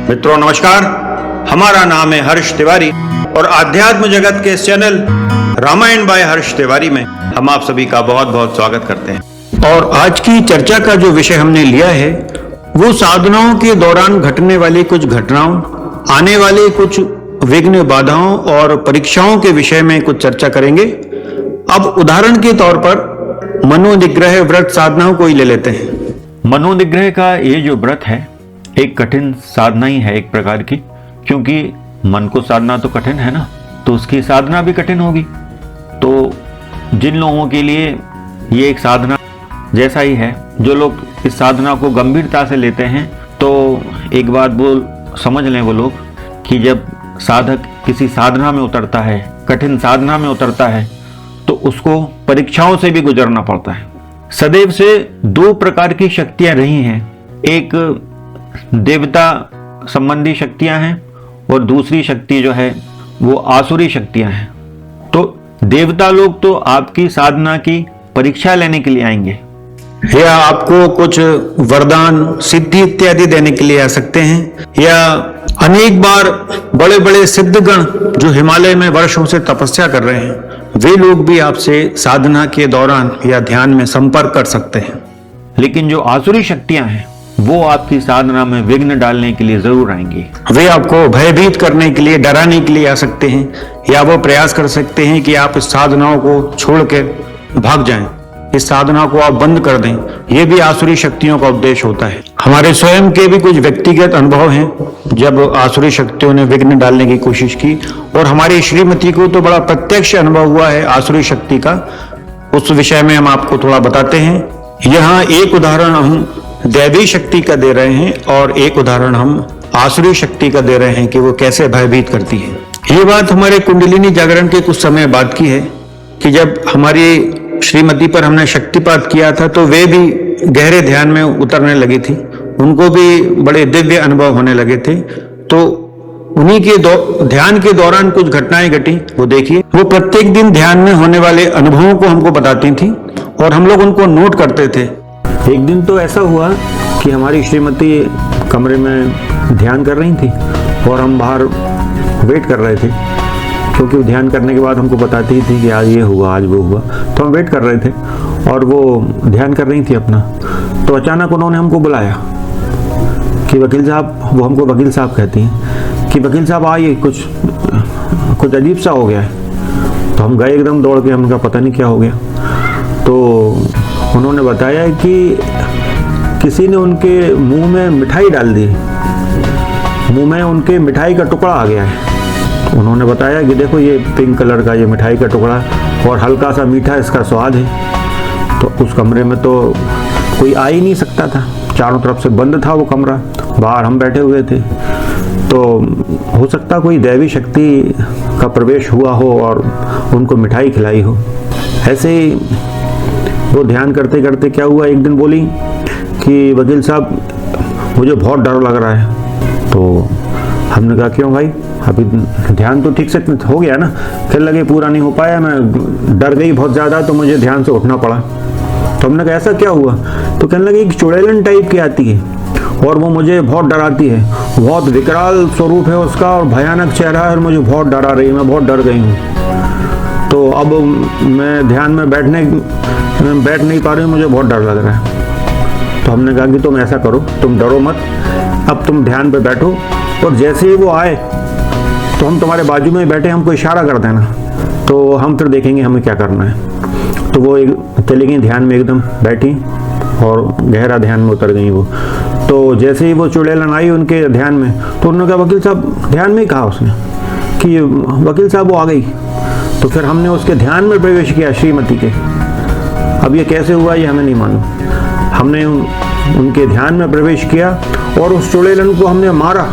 मित्रों नमस्कार, हमारा नाम है हर्ष तिवारी और आध्यात्म जगत के इस चैनल रामायण बाय हर्ष तिवारी में हम आप सभी का बहुत बहुत स्वागत करते हैं। और आज की चर्चा का जो विषय हमने लिया है वो साधनाओं के दौरान घटने वाली कुछ घटनाओं, आने वाले कुछ विघ्न, बाधाओं और परीक्षाओं के विषय में कुछ चर्चा करेंगे। अब उदाहरण के तौर पर मनोनिग्रह व्रत साधनाओं को ही ले लेते हैं। मनोनिग्रह का ये जो व्रत है एक कठिन साधना ही है एक प्रकार की, क्योंकि मन को साधना तो कठिन है ना, तो उसकी साधना भी कठिन होगी। तो जिन लोगों के लिए ये एक साधना जैसा ही है, जो लोग इस साधना को गंभीरता से लेते हैं, तो एक बात वो समझ लें वो लोग कि जब साधक किसी साधना में उतरता है, कठिन साधना में उतरता है, तो उसको परीक्षाओं से भी गुजरना पड़ता है। सदैव से दो प्रकार की शक्तियां रही हैं, एक देवता संबंधी शक्तियां हैं और दूसरी शक्ति जो है वो आसुरी शक्तियां हैं। तो देवता लोग तो आपकी साधना की परीक्षा लेने के लिए आएंगे या आपको कुछ वरदान, सिद्धि इत्यादि देने के लिए आ सकते हैं, या अनेक बार बड़े बड़े सिद्धगण जो हिमालय में वर्षों से तपस्या कर रहे हैं वे लोग भी आपसे साधना के दौरान या ध्यान में संपर्क कर सकते हैं। लेकिन जो आसुरी शक्तियां हैं वो आपकी साधना में विघ्न डालने के लिए जरूर आएंगी। वे आपको भयभीत करने के लिए, डराने के लिए आ सकते हैं, या वो प्रयास कर सकते हैं कि आप इस साधनाओं को छोड़ के भाग जाएं, इस साधना को आप बंद कर दें। ये भी आसुरी शक्तियों का उद्देश्य होता है। हमारे स्वयं के भी कुछ व्यक्तिगत अनुभव हैं जब आसुरी शक्तियों ने विघ्न डालने की कोशिश की, और हमारी श्रीमती को तो बड़ा प्रत्यक्ष अनुभव हुआ है आसुरी शक्ति का। उस विषय में हम आपको थोड़ा बताते हैं। यहाँ एक उदाहरण हम दैवी शक्ति का दे रहे हैं और एक उदाहरण हम आसुरी शक्ति का दे रहे हैं कि वो कैसे भयभीत करती है। ये बात हमारे कुंडलिनी जागरण के कुछ समय बाद की है कि जब हमारी श्रीमती पर हमने शक्तिपात किया था तो वे भी गहरे ध्यान में उतरने लगी थी, उनको भी बड़े दिव्य अनुभव होने लगे थे। तो उन्हीं के ध्यान के दौरान कुछ घटनाएं घटी, वो देखिए। वो प्रत्येक दिन ध्यान में होने वाले अनुभवों को हमको बताती थी और हम लोग उनको नोट करते थे। एक दिन तो ऐसा हुआ कि हमारी श्रीमती कमरे में ध्यान कर रही थी और हम बाहर वेट कर रहे थे, क्योंकि वो ध्यान करने के बाद हमको बताती थी कि आज ये हुआ, आज वो हुआ, तो हम वेट कर रहे थे और वो ध्यान कर रही थी अपना। तो अचानक उन्होंने हमको बुलाया कि वकील साहब, वो हमको वकील साहब कहती हैं कि वकील साहब आइए, कुछ अजीब सा हो गया है। तो हम गए एकदम दौड़ के, हमने कहा पता नहीं क्या हो गया। तो उन्होंने बताया कि किसी ने उनके मुंह में मिठाई डाल दी, मुंह में उनके मिठाई का टुकड़ा आ गया है। उन्होंने बताया कि देखो ये पिंक कलर का ये मिठाई का टुकड़ा और हल्का सा मीठा इसका स्वाद है। तो उस कमरे में तो कोई आ ही नहीं सकता था, चारों तरफ से बंद था वो कमरा, बाहर हम बैठे हुए थे। तो हो सकता कोई दैवी शक्ति का प्रवेश हुआ हो और उनको मिठाई खिलाई हो। ऐसे ही वो ध्यान करते करते क्या हुआ, एक दिन बोली कि वकील साहब मुझे बहुत डर लग रहा है। तो हमने कहा क्यों भाई, अभी ध्यान तो ठीक से हो गया ना। फिर लगे पूरा नहीं हो पाया, मैं डर गई बहुत ज़्यादा, तो मुझे ध्यान से उठना पड़ा। तो हमने कहा ऐसा क्या हुआ? तो कहने लगे एक चुड़ैलन टाइप की आती है और वो मुझे बहुत डराती है, बहुत विकराल स्वरूप है उसका और भयानक चेहरा है और मुझे बहुत डरा रही है, मैं बहुत डर गई हूँ। तो अब मैं ध्यान में बैठ नहीं पा रही हूँ, मुझे बहुत डर लग रहा है। तो हमने कहा कि तुम ऐसा करो, तुम डरो मत, अब तुम ध्यान पे बैठो और जैसे ही वो आए तो हम तुम्हारे बाजू में बैठे, हमको इशारा कर देना, तो हम फिर देखेंगे हमें क्या करना है। तो वो चली गई ध्यान में, एकदम बैठी और गहरा ध्यान में उतर गई वो। तो जैसे ही वो चुड़ैलन आई उनके ध्यान में, तो उन्होंने कहा वकील साहब, ध्यान में ही कहा उसने कि वकील साहब वो आ गई। तो फिर हमने उसके ध्यान में प्रवेश किया श्रीमती के। अब ये कैसे हुआ ये हमें नहीं मालूम। हमने उनके ध्यान में प्रवेश किया और उस चुड़ैलन को हमने मारा,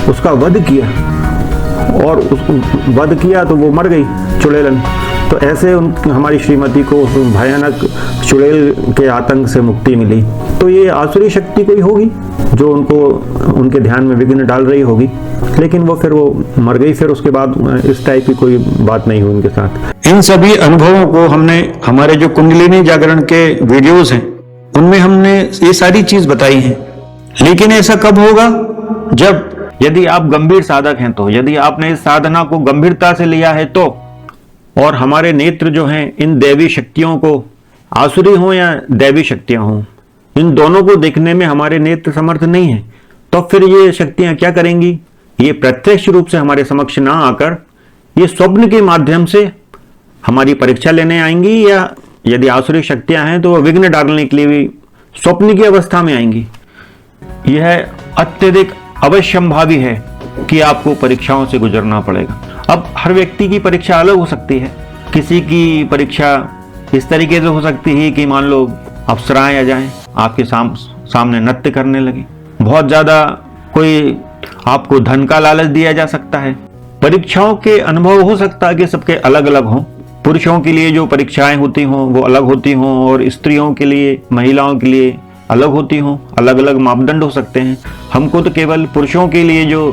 उसका वध किया, और वध किया तो वो मर गई चुड़ैलन। तो ऐसे हमारी श्रीमती को उस भयानक चुड़ैल के आतंक से मुक्ति मिली। तो ये आसुरी शक्ति कोई होगी जो उनको उनके ध्यान में विघ्न डाल रही होगी, लेकिन वो मर गई। फिर उसके बाद इस टाइप की कोई बात नहीं हुई उनके साथ। इन सभी अनुभवों को हमने हमारे जो कुंडलिनी जागरण के वीडियोस हैं उनमें हमने ये सारी चीज बताई है। लेकिन ऐसा कब होगा जब यदि आप गंभीर साधक हैं तो, यदि आपने इस साधना को गंभीरता से लिया है तो, और हमारे नेत्र जो हैं इन दैवी शक्तियों को, आसुरी हो या दैवी शक्तियां हों, इन दोनों को देखने में हमारे नेत्र समर्थ नहीं है, तो फिर ये शक्तियां क्या करेंगी? ये प्रत्यक्ष रूप से हमारे समक्ष ना आकर ये स्वप्न के माध्यम से हमारी परीक्षा लेने आएंगी, या यदि आसुरी शक्तियां हैं तो वो विघ्न डालने के लिए भी स्वप्न की अवस्था में आएंगी। यह अत्यधिक अवश्यंभावी है कि आपको परीक्षाओं से गुजरना पड़ेगा। अब हर व्यक्ति की परीक्षा अलग हो सकती है। किसी की परीक्षा इस तरीके से हो सकती है कि मान लो अप्सराएं आ जाएं, आपके सामने नृत्य करने लगे, बहुत ज्यादा कोई आपको धन का लालच दिया जा सकता है। परीक्षाओं के अनुभव हो सकता है कि सबके अलग अलग हों। पुरुषों के लिए जो परीक्षाएं होती हों वो अलग होती हों, और स्त्रियों के लिए, महिलाओं के लिए अलग होती हों, अलग अलग मापदंड हो सकते हैं। हमको तो केवल पुरुषों के लिए जो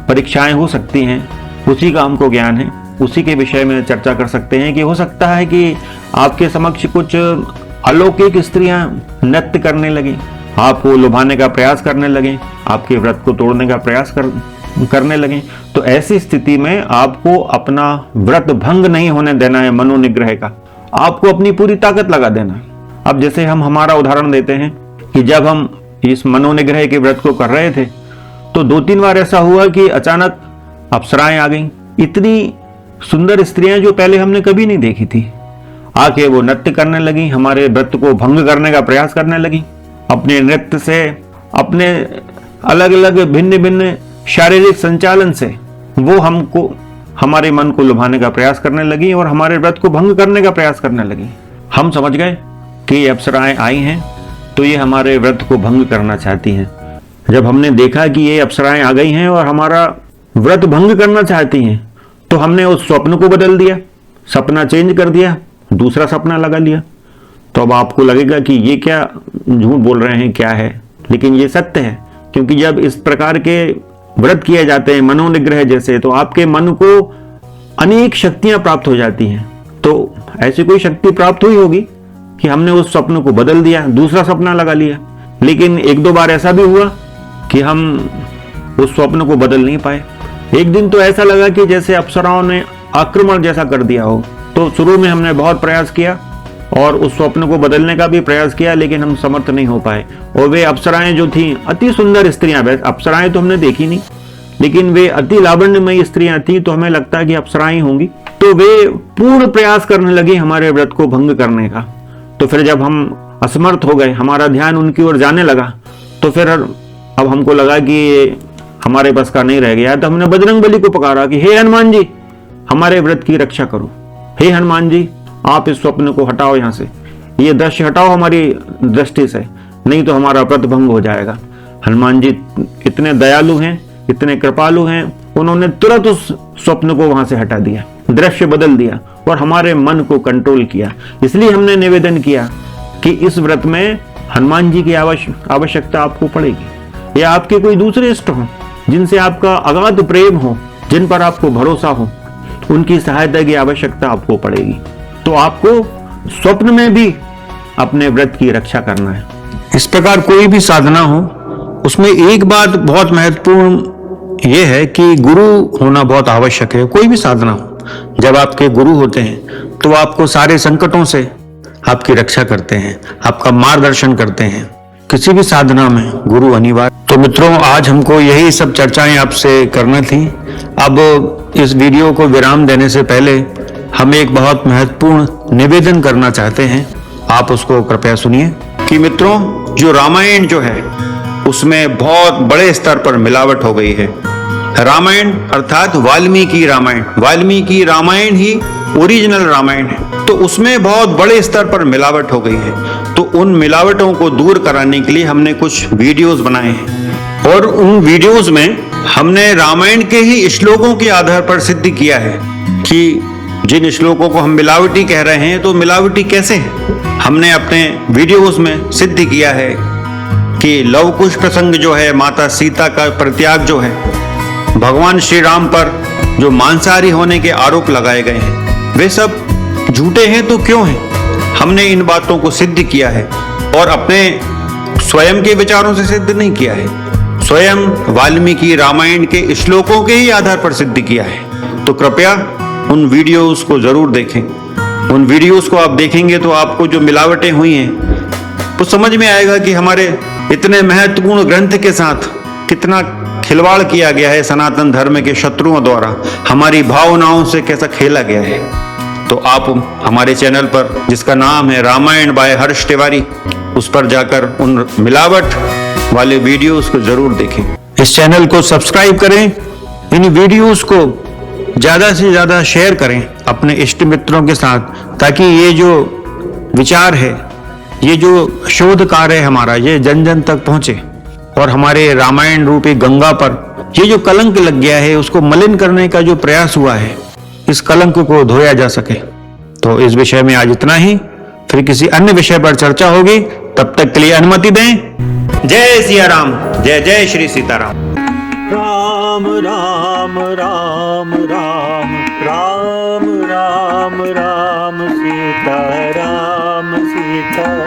परीक्षाएं हो सकती हैं उसी का हमको ज्ञान है, उसी के विषय में चर्चा कर सकते हैं कि हो सकता है कि आपके समक्ष कुछ अलौकिक स्त्रियां नृत्य करने लगें, आपको लुभाने का प्रयास करने लगें, आपके व्रत को तोड़ने का प्रयास करने लगें। तो ऐसी स्थिति में आपको अपना व्रत भंग नहीं होने देना है। मनोनिग्रह का आपको अपनी पूरी ताकत लगा देना है। अब जैसे हम हमारा उदाहरण देते हैं कि जब हम इस मनोनिग्रह के व्रत को कर रहे थे तो 2-3 बार ऐसा हुआ कि अचानक अप्सराएं आ गईं, इतनी सुंदर स्त्रियां जो पहले हमने कभी नहीं देखी थी, आके वो नृत्य करने लगी, हमारे व्रत को भंग करने का प्रयास करने लगी। अपने नृत्य से, अपने अलग अलग भिन्न भिन्न शारीरिक संचालन से वो हमको, हमारे मन को लुभाने का प्रयास करने लगी और हमारे व्रत को भंग करने का प्रयास करने लगी। हम समझ गए कि ये अप्सराएं आई हैं तो ये हमारे व्रत को भंग करना चाहती हैं। जब हमने देखा कि ये अप्सराएं आ गई हैं और हमारा व्रत भंग करना चाहती हैं, तो हमने उस स्वप्न को बदल दिया, सपना चेंज कर दिया, दूसरा सपना लगा लिया। तो अब आपको लगेगा कि ये क्या झूठ बोल रहे हैं, क्या है, लेकिन ये सत्य है। क्योंकि जब इस प्रकार के व्रत किए जाते हैं मनोनिग्रह जैसे, तो आपके मन को अनेक शक्तियां प्राप्त हो जाती हैं। तो ऐसी कोई शक्ति प्राप्त हुई होगी कि हमने उस स्वप्न को बदल दिया, दूसरा सपना लगा लिया। लेकिन 1-2 बार ऐसा भी हुआ कि हम उस स्वप्न को बदल नहीं पाए। एक दिन तो ऐसा लगा कि जैसे अप्सराओं ने आक्रमण जैसा कर दिया हो। तो शुरू में हमने बहुत प्रयास किया और उस स्वप्न को बदलने का भी प्रयास किया, लेकिन हम समर्थ नहीं हो पाए। और वे अप्सराएं जो थीं, अति सुंदर स्त्रियां, अप्सराएं तो हमने देखी नहीं, लेकिन वे अति लावण्यमयी स्त्रियां थीं, तो हमें लगता है कि अप्सराएं होंगी। तो वे पूर्ण प्रयास करने लगी हमारे व्रत को भंग करने का। तो फिर जब हम असमर्थ हो गए, हमारा ध्यान उनकी ओर जाने लगा, तो फिर अब हमको लगा कि हमारे बस का नहीं रह गया। तो हमने बजरंगबली को पुकारा कि हे हनुमान जी, हमारे व्रत की रक्षा करो। हे हनुमान जी, आप इस स्वप्न को हटाओ, यहाँ से ये दृश्य हटाओ हमारी दृष्टि से, नहीं तो हमारा व्रत भंग हो जाएगा। हनुमान जी इतने दयालु हैं, इतने कृपालु हैं, उन्होंने तुरंत उस स्वप्न को वहां से हटा दिया, दृश्य बदल दिया और हमारे मन को कंट्रोल किया। इसलिए हमने निवेदन किया कि इस व्रत में हनुमान जी की आवश्यकता आपको पड़ेगी, या आपके कोई दूसरे इष्ट हो जिनसे आपका अगाध प्रेम हो, जिन पर आपको भरोसा हो, उनकी सहायता की आवश्यकता आपको पड़ेगी। तो आपको स्वप्न में भी अपने व्रत की रक्षा करना है। इस प्रकार कोई भी साधना हो, उसमें एक बात बहुत महत्वपूर्ण यह है कि गुरु होना बहुत आवश्यक है। कोई भी साधना हो, जब आपके गुरु होते हैं तो आपको सारे संकटों से आपकी रक्षा करते हैं, आपका मार्गदर्शन करते हैं। किसी भी साधना में गुरु अनिवार्य। तो मित्रों, आज हमको यही सब चर्चाएं आपसे करना थी। अब इस वीडियो को विराम देने से पहले हम एक बहुत महत्वपूर्ण निवेदन करना चाहते हैं, आप उसको कृपया सुनिए। कि मित्रों, जो रामायण जो है उसमें बहुत बड़े स्तर पर मिलावट हो गई है। रामायण अर्थात वाल्मीकि रामायण ही ओरिजिनल रामायण है, तो उसमें बहुत बड़े स्तर पर मिलावट हो गई है। तो उन मिलावटों को दूर कराने के लिए हमने कुछ वीडियोस बनाए हैं, और उन वीडियोस में हमने रामायण के ही श्लोकों के आधार पर सिद्ध किया है कि जिन श्लोकों को हम मिलावटी कह रहे हैं, तो मिलावटी कैसे है। हमने अपने वीडियोस में सिद्ध किया है कि लव कुश प्रसंग जो है, माता सीता का परित्याग जो है, भगवान श्री राम पर जो मांसाहारी होने के आरोप लगाए गए हैं, वे सब झूठे हैं। तो क्यों हैं? हमने इन बातों को सिद्ध किया है, और अपने स्वयं के विचारों से सिद्ध नहीं किया है। स्वयं वाल्मीकि रामायण के श्लोकों के ही आधार पर सिद्ध किया है। तो कृपया उन वीडियोस को जरूर देखें। उन वीडियोस को आप देखेंगे तो आपको जो मिलावटें हुई हैं तो समझ में आएगा कि हमारे इतने महत्वपूर्ण ग्रंथ के साथ कितना खिलवाड़ किया गया है सनातन धर्म के शत्रुओं द्वारा, हमारी भावनाओं से कैसा खेला गया है। तो आप हमारे चैनल पर, जिसका नाम है रामायण बाय हर्ष तिवारी, उस पर जाकर उन मिलावट वाले वीडियोस को जरूर देखें। इस चैनल को सब्सक्राइब करें, इन वीडियोस को ज्यादा से ज्यादा शेयर करें अपने इष्ट मित्रों के साथ, ताकि ये जो विचार है, ये जो शोध कार्य है हमारा, ये जन जन तक पहुंचे और हमारे रामायण रूपी गंगा पर ये जो कलंक लग गया है उसको मलिन करने का जो प्रयास हुआ है, इस कलंक को धोया जा सके। तो इस विषय में आज इतना ही, फिर किसी अन्य विषय पर चर्चा होगी। तब तक के लिए अनुमति दें। जय सिया राम, जय जय श्री सीताराम। राम राम राम राम राम राम राम सीता राम सीता